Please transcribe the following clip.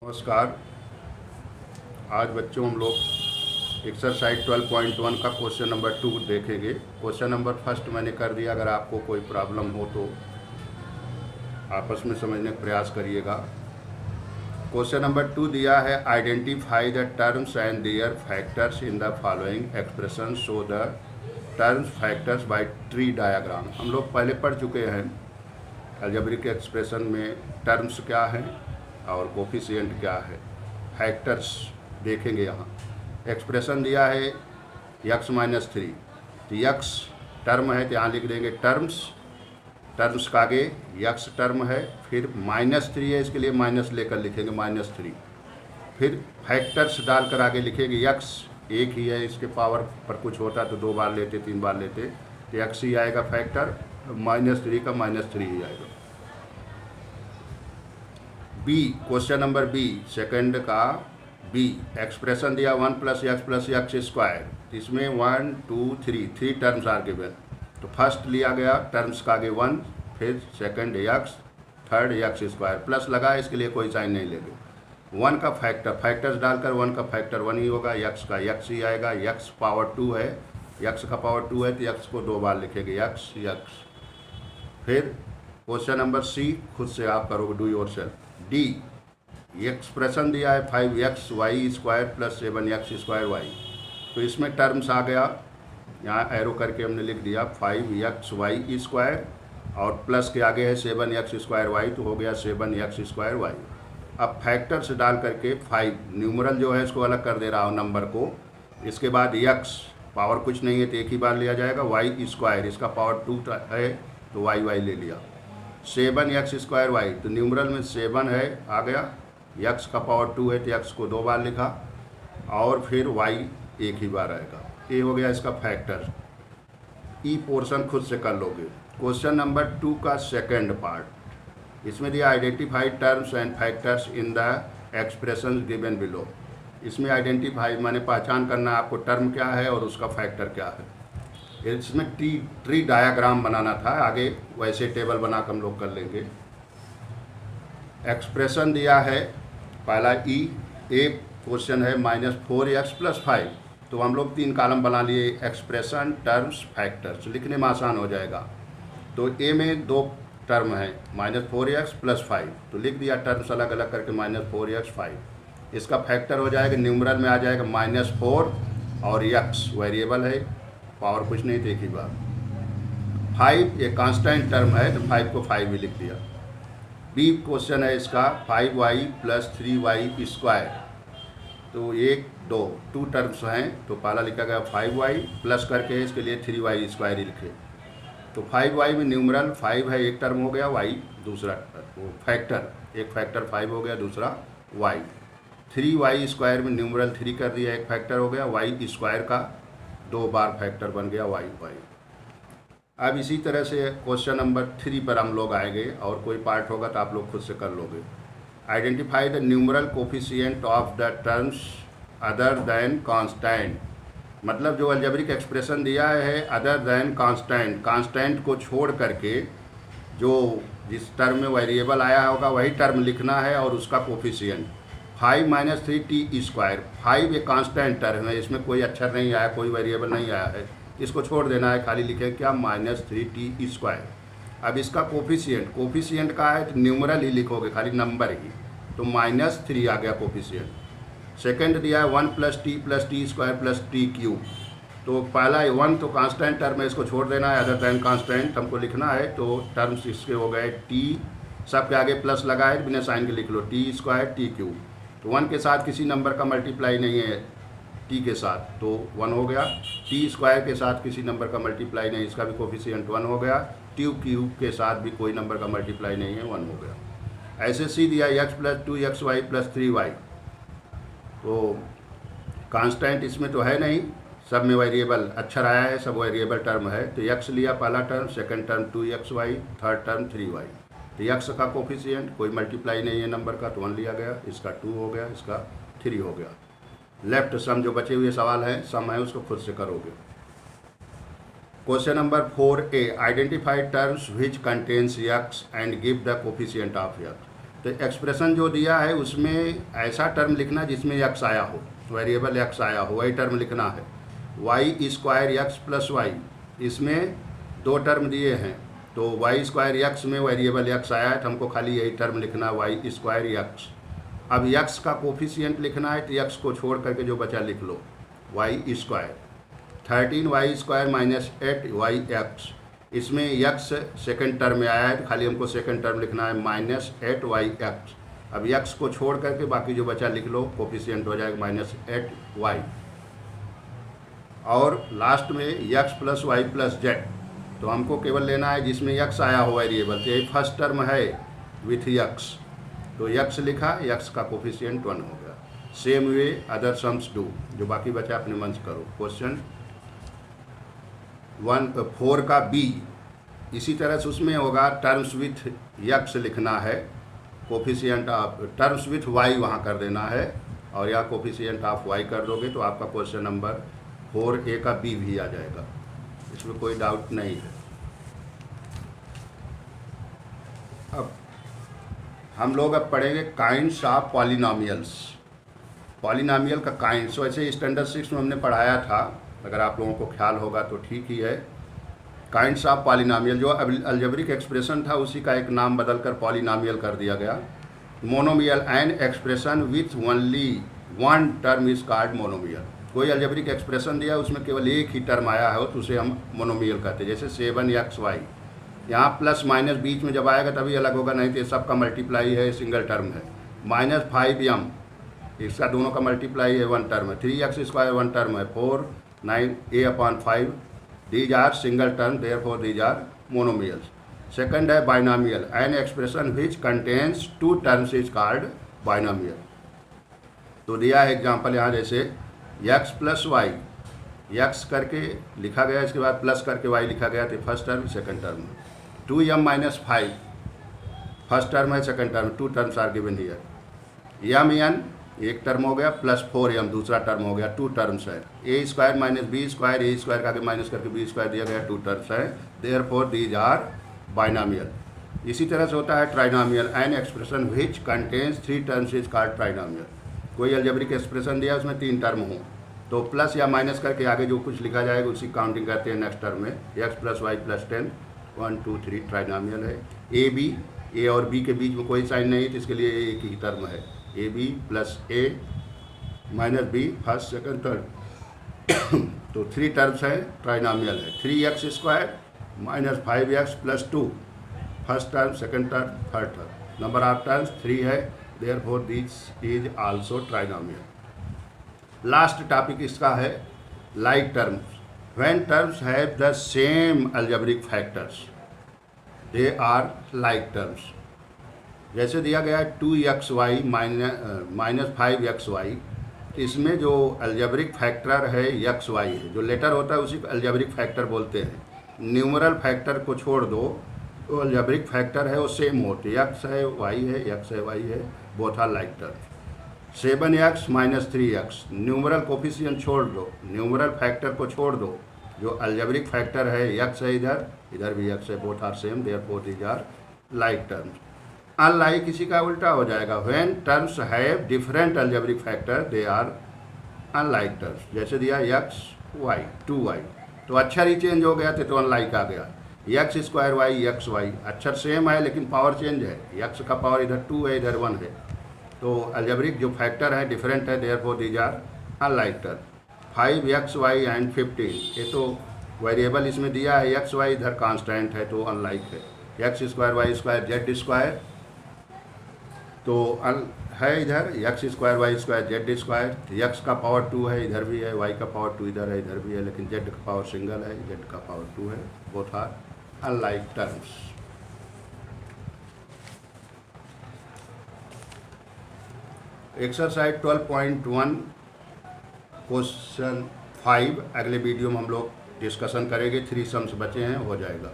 नमस्कार। आज बच्चों हम लोग एक्सरसाइज 12.1 का क्वेश्चन नंबर 2 देखेंगे। क्वेश्चन नंबर फर्स्ट मैंने कर दिया, अगर आपको कोई प्रॉब्लम हो तो आपस में समझने का प्रयास करिएगा। क्वेश्चन नंबर 2 दिया है, identify the terms and their factors in the following expression, show the terms factors by tree diagram. हम लोग पहले पढ़ चुके हैं अलजेब्रिक एक्सप्रेशन में टर्म्स क्या हैं और कोफिशिएंट क्या है, फैक्टर्स देखेंगे। यहाँ एक्सप्रेशन दिया है x-3, तो x टर्म है तो यहाँ लिख देंगे टर्म्स, टर्म्स का आगे x टर्म है, फिर -3 है, इसके लिए माइनस लेकर लिखेंगे -3, फिर फैक्टर्स डालकर आगे लिखेंगे x एक ही है, इसके पावर पर कुछ होता तो 2 बार लेते 3 बार लेते, तो x ही आएगा फैक्टर, -3 का -3 ही आएगा। B, question number B second का बी, एक्सप्रेशन दिया 1 + x + इसमें 1 2 3 टर्म्स आर गिवन। तो फर्स्ट लिया गया टर्म्स का आगे 1, फिर second x, third x² plus लगा, इसके लिए कोई साइन नहीं लेंगे। 1 का फैक्टर, फैक्टर्स डालकर 1 का फैक्टर 1 ही होगा, x का x ही आएगा, x पावर 2 है, x का पावर 2 है तो x को 2 बार लिखेंगे x। फिर क्वेश्चन नंबर सी खुद से आप करोगे, do your self. D, expression दिया है 5xy² + 7x²y, तो इसमें टर्म्स आ गया, यहाँ एरो करके हमने लिख दिया 5xy² और प्लस के आगे है 7x²y, तो हो गया 7x²y। अब फैक्टर्स डाल करके 5 न्यूमरल जो है इसको अलग कर दे रहा हूँ नंबर को, इसके बाद x पावर कुछ नहीं है तो एक ही बार लिया जाएगा, y², इसका पावर 2 है तो y ले लिया, 7x²y, तो न्यूमरल में 7 है आ गया, x का पावर 2 है तो x को 2 बार लिखा, और फिर y एक ही बार आएगा। ये हो गया इसका फैक्टर। ई पोर्शन खुद से कर लोगे। क्वेश्चन नंबर 2 का सेकंड पार्ट, इसमें दिया identify terms and factors in the expression given below. इसमें आइडेंटिफाई माने पहचान करना आपको टर्म क्या है और उसका फैक्टर क्या है। इसमें ट्री डायग्राम बनाना था, आगे वैसे टेबल बना कर हम लोग कर लेंगे। एक्सप्रेशन दिया है पहला ई, एक क्वेश्चन है -4x + 5, तो हम लोग 3 कॉलम बना लिए, एक्सप्रेशन, टर्म्स, फैक्टर्स, लिखने में आसान हो जाएगा। तो ए में 2 टर्म है -4x + 5, तो लिख दिया टर्म्स अलग अलग करके -4x 5, इसका फैक्टर हो जाएगा, न्यूमरल में आ जाएगा -4 और x वेरिएबल है, पावर कुछ नहीं थी, एक ही बार। 5 एक कांस्टेंट टर्म है तो 5 को 5 भी लिख दिया। बी क्वेश्चन है इसका 5y + 3y², तो 1 2 टर्म्स हैं, तो पहला लिखा गया 5y प्लस करके इसके लिए 3y² ही लिखे, तो 5y में न्यूमरल 5 है, एक टर्म हो गया, y दूसरा वो फैक्टर, एक फैक्टर 5 हो गया, दूसरा y। 3y² में न्यूमरल 3 कर दिया, एक फैक्टर हो गया, y² का 2 बार फैक्टर बन गया y। अब इसी तरह से क्वेश्चन नंबर 3 पर हम लोग आएंगे, और कोई पार्ट होगा तो आप लोग खुद से कर लोगे। Identify the numeral coefficient of the terms other than constant, मतलब जो अलजेब्रिक एक्सप्रेशन दिया है अदर दैन कांस्टेंट, कांस्टेंट को छोड़ करके जो जिस टर्म में वेरिएबल आया होगा वही टर्म लिखना है और उसका कोफिशिएंट। 5 - 3t², 5 एक कांस्टेंट टर्म है, इसमें कोई अक्षर नहीं आया, कोई वेरिएबल नहीं आया है, इसको छोड़ देना है, खाली लिखें क्या -3t²। अब इसका कोफिशिएंट का है तो न्यूमरल ही लिखोगे, खाली नंबर ही, तो -3 आ गया कोफिशिएंट। सेकंड दिया है 1 + t + t² + t³, तो पहला 1 तो कांस्टेंट टर्म है, इसको छोड़ देना है, अदर दैन कांस्टेंट हमको लिखना है, तो टर्म्स इसके हो गए t, सब के आगे प्लस लगाए बिना साइन के लिख लो, t² t³, तो 1 के साथ किसी नंबर का मल्टीप्लाई नहीं है, t के साथ तो 1 हो गया, t² के साथ किसी नंबर का मल्टीप्लाई नहीं, इसका भी कोफिशिएंट 1 हो गया, t³ के साथ भी कोई नंबर का मल्टीप्लाई नहीं है, 1 हो गया। ऐसे सी दिया x + 2xy + 3y, तो कांस्टेंट इसमें तो है नहीं, सब में वेरिएबल अक्षर आया है, सब वेरिएबल टर्म है, तो x लिया पहला term, second term 2xy, third term 3y, तो x का कोफिशिएंट कोई मल्टीप्लाई नहीं है नंबर का, तो 1 लिया गया, इसका 2 हो गया, इसका 3 हो गया। लेफ्ट सम जो बचे हुए सवाल हैं सम है उसको खुद से करोगे। Question number 4a, identify terms which contains x and give the coefficient of x। तो एक्सप्रेशन जो दिया है उसमें ऐसा टर्म लिखना जिसमें एक्स आया हो, वेरिएबल एक्स आया हो, वही टर्म लिखना है। Y square X plus Y, इसमें दो टर्म दिए हैं, तो वाई स्क्वायर एक्स में वेरिएबल एक्स आया है तो हमको खाली यही टर्म लिखना है, वाई स्क्वायर एक्स। अब एक्स का कोफिशिएंट लिखना है तो एक्स को छोड़ करके जो बचा लिख लो, y square. 13 y square minus 8 y x, इसमें एक्स सेकंड टर्म में आया है तो खाली हमको सेकंड टर्म लिखना है, माइनस 8 वाई एक्स। अब एक्स को छोड़ करके बाकी जो बचा लिख लो, कोफिशिएंट हो जाएगा माइनस 8 वाई। और लास्ट में X plus Y plus Z, तो हमको केवल लेना है जिसमें एक्स आया हो वेरिएबल, तो यही फर्स्ट टर्म है विथ एक्स, तो एक्स लिखा, एक्स का कोफिशिएंट 1 हो गया। Same way other sums do, जो बाकी बचा अपने मन से करो। क्वेश्चन 4 का बी, इसी तरह से उसमें होगा टर्म्स विथ एक्स लिखना है, coefficient of terms with Y वहाँ कर देना है, और या कोफिशिएंट ऑफ वाई कर दोगे तो आपका क्वेश्चन नंबर 4A का बी भी आ जाएगा, इसमें कोई डाउट नहीं है। अब हम लोग पढ़ेंगे काइंड्स ऑफ पॉलिनॉमियल्स। पॉलिनॉमियल का काइंड्स वैसे स्टैंडर्ड 6 में हमने पढ़ाया था, अगर आप लोगों को ख्याल होगा तो ठीक ही है। काइंड्स ऑफ पॉलिनॉमियल, जो अलजेब्रिक एक्सप्रेशन था उसी का एक नाम बदलकर पॉलिनॉमियल कर दिया गया। Monomial an expression with only one term is called monomial. कोई अलजेब्रिक एक्सप्रेशन दिया उसमें केवल एक ही टर्म आया हो तो उसे हम मोनोमियल कहते हैं। जैसे 7xy, यहाँ प्लस माइनस बीच में जब आएगा तभी अलग होगा, नहीं तो सबका मल्टीप्लाई है, सिंगल टर्म है। -5m, इसका दोनों का मल्टीप्लाई है, 1 टर्म है। 3x स्क्वायर 1 टर्म है। 4 9a/5, these are single term, therefore these are monomials. Second है binomial, an expression which contains 2 terms is called binomial. तो दिया है एग्जाम्पल यहाँ, जैसे x प्लस वाई, एक्स करके लिखा गया, इसके बाद प्लस करके y लिखा गया, तो first term second term. 2m-5 first term है, second term, 2 terms are given here. mn एक टर्म हो गया, प्लस 4m दूसरा टर्म हो गया, 2 टर्म्स है। a square minus B square, A square का आगे माइनस करके बी स्क्वायर दिया गया, 2 टर्म्स है, देयरफॉर दीज आर बाइनॉमियल। इसी तरह से होता है trinomial, N expression which contains 3 terms is called trinomial. कोई अलजेब्रिक एक्सप्रेशन दिया उसमें 3 टर्म हो तो प्लस या माइनस करके आगे जो कुछ लिखा जाएगा उसी काउंटिंग करते हैं नेक्स्ट टर्म में। x plus Y plus 10, 1 2 3 trinomial है। ए बी, ए और बी के बीच में कोई साइन नहीं है तो इसके लिए एक ही टर्म है, ए B plus A minus B first second third, तो 3 टर्म्स है, ट्राइनॉमियल है। 3x square minus 5x plus 2 first term, second term, third term, number of terms 3 है, therefore this is also trinomial. Last topic इसका है like terms. When terms have the same algebraic factors they are like terms. जैसे दिया गया है 2xy minus 5xy, इसमें जो algebraic factor है xy है, जो लेटर होता है उसी को अलजेब्रिक फैक्टर बोलते हैं। न्यूमरल फैक्टर को छोड़ दो, तो अलजेब्रिक फैक्टर है वो सेम होते, x है y है, x है y है, both are like terms. 7x minus 3x, numeral coefficient छोड़ दो, न्यूमरल फैक्टर को छोड़ दो, जो अलजेब्रिक फैक्टर है x है, इधर भी x है, both are same, therefore these are like terms. Unlike किसी का उल्टा हो जाएगा, when terms have different algebraic factor they are unlike terms. जैसे दिया x y 2y, तो अक्षर ही चेंज हो गया तो अनलाइक आ गया। x square Y X Y, अक्षर सेम है लेकिन पावर चेंज है, x का पावर इधर 2 है इधर 1 है, तो अलजेब्रिक जो फैक्टर है डिफरेंट है, therefore these are unlike term. 5xy and 15, ये तो वेरिएबल इसमें दिया है, xy इधर कांस्टेंट है तो अनलाइक है। x square Y square Z square, तो है इधर x square Y square Z square, x का पावर 2 है इधर भी है, y का पावर 2 इधर है इधर भी है, लेकिन z का पावर सिंगल है, z का पावर 2 है, both are unlike terms. Exercise 12.1 question 5 अगले वीडियो में हम लोग डिस्कशन करेंगे। 3 सम्स बचे हैं, हो जाएगा।